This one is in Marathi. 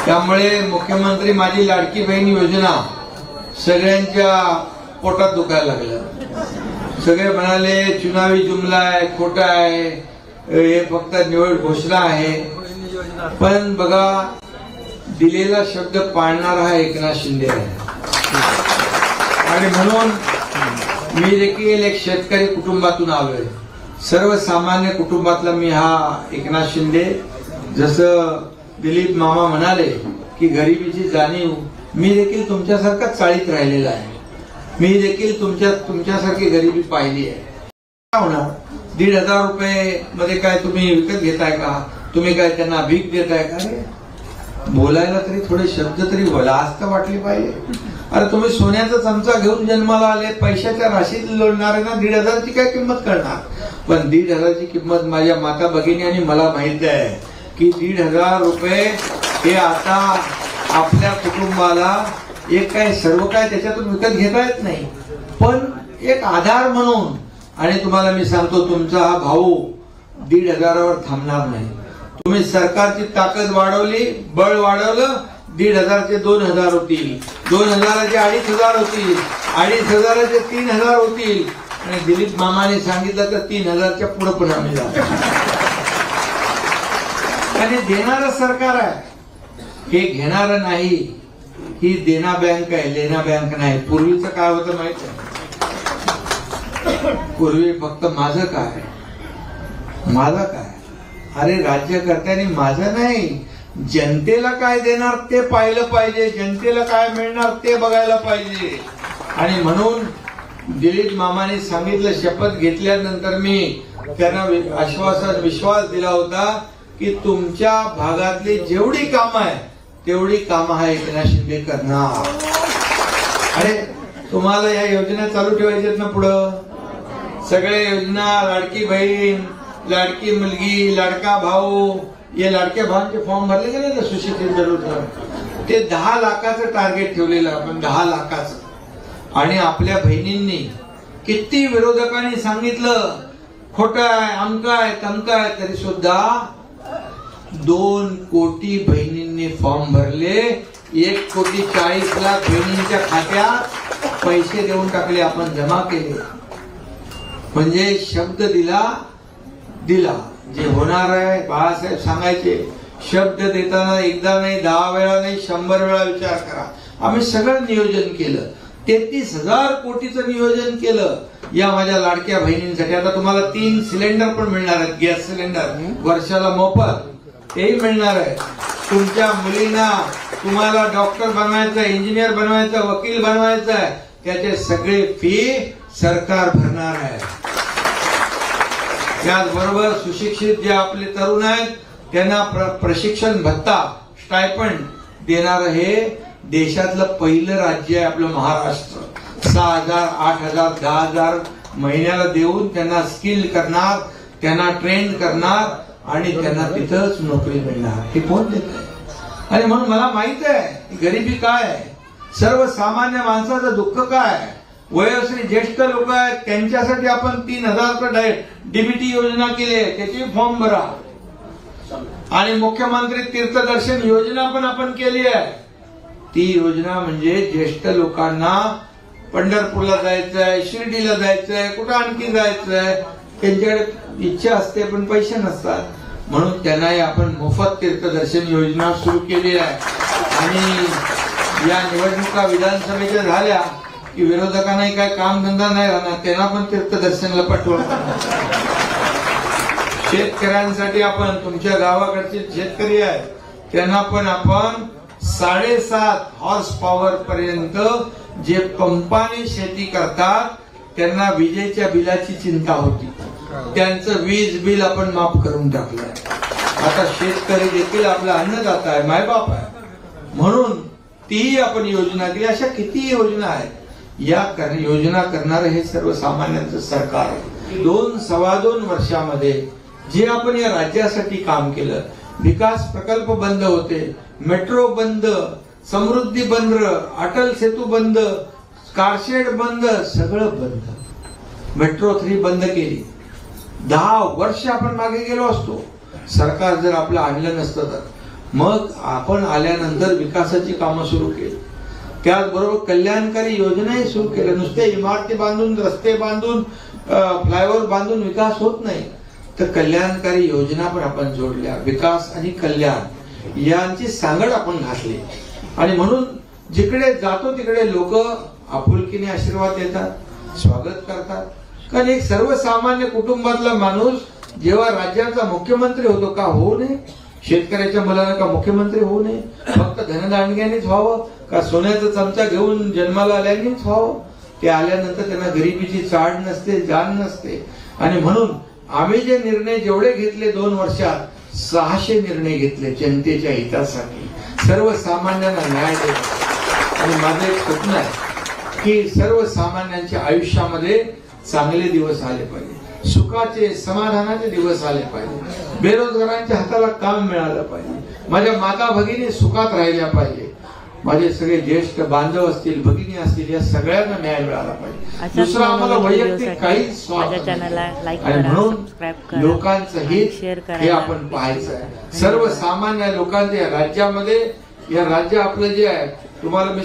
त्यामुळे मुख्यमंत्री माझी लाडकी बहीण योजना सगळ्यांच्या पोटात दुखायला लागलं। सगळे म्हणाले चुनावी जुमला आहे, खोटा आहे, हे फक्त निवड घोषणा आहे। पण बघा, दिलेला शब्द पाळणारा हा एकनाथ शिंदे आहे। आणि म्हणून मी देखील एक शेतकरी कुटुंबातून आलोय, सर्वसामान्य कुटुंबातला मी हा एकनाथ शिंदे। जसं दिलीप मामा म्हणाले की गरिबीची जाणीव, मी देखील तुमच्यासारखा चाळीत राहिलेला आहे। मी देखील तुमच्यासारखी गरिबी पाहिली आहे। काय होणार, 1,500 रुपये मध्ये काय तुम्ही विकत घेताय का? तुम्ही काय त्यांना भीक देताय का? बोलायला तरी थोडे शब्द तरी लाज तर वाटली पाहिजे। अरे तुम्ही सोन्याचा चमचा घेऊन जन्माला आले, पैशाच्या राशीत लोळणारे ना 1,500 ची काय किंमत करणार? पण 1,500 ची किंमत माझ्या माता भगिनी आणि मला माहित आहे की 1,500 रुपये हे आता आपल्या कुटुंबाला एक काय सर्व काय त्याच्यातून विकत घेता येत नाही, पण एक आधार म्हणून। आणि तुम्हाला मी सांगतो, तुमचा हा भाऊ 1,500 वर थांबणार नाही। तुम्ही सरकारची ताकद वाढवली, बळ वाढवलं, 1,500 चे 2,000 होतील, 2,000 चे 2,500 होतील, 2,500 चे 3,000 होतील। आणि दिलीप मामाने सांगितलं तर 3,000 च्या पुढे पण आम्ही जाऊ। आणि देणारं सरकार आहे, हे घेणारं नाही। ही देना बँक आहे, लेना बँक नाही। पूर्वीचं काय होतं माहित आहे? पूर्वी फक्त माझं काय, माझं काय, अरे राज्यकर्त्यांनी माझं नाही, जनतेला काय देणार ते पाहिलं पाहिजे, जनतेला काय मिळणार ते बघायला पाहिजे। आणि म्हणून दिलीप मामाने सांगितलं, शपथ घेतल्यानंतर मी त्यांना विश्वास दिला होता की तुमच्या भागातली जेवढी कामं आहे तेवढी कामं हा एकनाथ शिंदे करणार। अरे तुम्हाला या योजना चालू ठेवायच्यात ना पुढं, सगळे योजना, लाडकी बहीण, लाडकी मुलगी, लाडका भाऊ, हे लाडक्या भावांचे फॉर्म भरले गेले ना सुशिक्षित जरूर, ते 10 लाखाचं टार्गेट ठेवलेलं आपण, 10 लाखाचं। आणि आपल्या बहिणींनी, किती विरोधकांनी सांगितलं खोटं आहे, अमका आहे, तमका आहे, तरी सुद्धा 2 कोटी बहिणींनी फॉर्म भरले। 1,40,00,000 बहिणींच्या खात्यात पैसे देऊन टाकले, आपण जमा केले। म्हणजे शब्द दिला, जे होणार आहे। बाळासाहेब सांगायचे, शब्द देताना एकदा नाही, 10 वेळा नाही, 100 वेळा विचार करा। आम्ही सगळं नियोजन केलं, 33,000 कोटीचं नियोजन केलं या माझ्या लाडक्या बहिणींसाठी। आता तुम्हाला 3 सिलेंडर पण मिळणार आहेत, गॅस सिलेंडर वर्षाला मोफत, तेही मिळणार आहे। तुमच्या मुलींना, तुम्हाला डॉक्टर बनवायचं, इंजिनियर बनवायचं, वकील बनवायचं आहे, त्याचे सगळे फी सरकार भरणार आहे। त्याचबरोबर सुशिक्षित जे आपले तरुण आहेत त्यांना प्रशिक्षण भत्ता, स्टायपंड देणार हे देशातलं पहिलं राज्य आहे आपलं महाराष्ट्र। 6,000, 8,000, 10,000 महिन्याला देऊन त्यांना स्किल करणार, त्यांना ट्रेन करणार आणि त्यांना तिथंच नोकरी मिळणार। हे कोण देत आहे? आणि म्हणून मला माहित आहे की गरिबी काय आहे, सर्वसामान्य माणसाचं दुःख काय आहे। वयोश्री ज्येष्ठ लोक आहेत त्यांच्यासाठी आपण 3,000 डीबीटी योजना केली आहे, त्याची फॉर्म भरा। आणि मुख्यमंत्री तीर्थदर्शन योजना पण आपण केली आहे। ती योजना म्हणजे ज्येष्ठ लोकांना पंढरपूरला जायचंय, शिर्डीला जायचंय, कुठं आणखी जायचंय, त्यांच्याकडे इच्छा असते पण पैसे नसतात, म्हणून त्यांनाही आपण मोफत तीर्थदर्शन योजना सुरू केली आहे। आणि या निवडणुका विधानसभेच्या झाल्या की विरोधकांनाही काय काम धंदा नाही राहणार, त्यांना पण तीर्थदर्शनला पाठवणार। शेतकऱ्यांसाठी आपण, तुमच्या गावाकडचे शेतकरी आहेत त्यांना पण आपण 7.5 हॉर्स पॉवर पर्यंत जे पंपाने शेती करतात त्यांना विजेच्या बिलाची चिंता होती, त्यांचं वीज बिल आपण माफ करून टाकलंय। आता शेतकरी देखील आपला अन्नदाता आहे, मायबाप आहे, म्हणून तीही आपण योजना केली। अशा किती योजना आहेत, या योजना करणारे हे सर्वसामान्यांचं सरकार आहे। 2-2.25 वर्षामध्ये जे आपण या राज्यासाठी काम केलं, विकास प्रकल्प बंद होते, मेट्रो बंद, समृद्धी बंद, अटल सेतू बंद, कारशेड बंद, सगळं बंद। मेट्रो 3 बंद केली। 10 वर्ष आपण मागे गेलो असतो सरकार जर आपलं आणलं नसतं तर। मग आपण आल्यानंतर विकासाची कामं सुरू केली, त्याचबरोबर कल्याणकारी योजनाही सुरू केल्या. नुसते इमारती बांधून, रस्ते बांधून, फ्लायओव्हर बांधून विकास होत नाही, तर कल्याणकारी योजना पण आपण जोडल्या. विकास आणि कल्याण यांची सांगड आपण घातली आणि म्हणून जिकडे जातो तिकडे लोक आपुलकीने आशीर्वाद देतात, स्वागत करतात. कारण एक सर्वसामान्य कुटुंबातला माणूस जेव्हा राज्याचा मुख्यमंत्री होतो, का होऊ नये? शेतकऱ्याच्या मुलाला का मुख्यमंत्री होऊ नये? फक्त धनदांडग्यानेच व्हावं का सोन्याचा चमचा घेऊन जन्माला आल्यानेच व्हावं? ते आल्यानंतर त्यांना गरिबीची चाड नसते, जाण नसते. आणि म्हणून आम्ही जे निर्णय जेवढे घेतले 2 वर्षात, 600 निर्णय घेतले जनतेच्या हितासाठी, सर्वसामान्यांना न्याय देण्यासाठी. आणि माझं एक स्वप्न आहे की सर्वसामान्यांच्या आयुष्यामध्ये चांगले दिवस आले पाहिजे, सुखाचे, समाधानाचे दिवस आले पाहिजे, बेरोजगारांच्या हाताला काम मिळालं पाहिजे, माझ्या माता भगिनी सुखात राहिल्या पाहिजे, माझे सगळे ज्येष्ठ बांधव असतील, भगिनी असतील, या सगळ्यांना न्याय मिळाला पाहिजे. दुसरा आम्हाला वैयक्तिक काहीच स्वार्थ नाही. आणि म्हणून लोकांचं हित हे आपण पाहायचं आहे. सर्वसामान्य लोकांच्या राज्यामध्ये, या राज्य आपलं जे आहे, तुम्हाला मी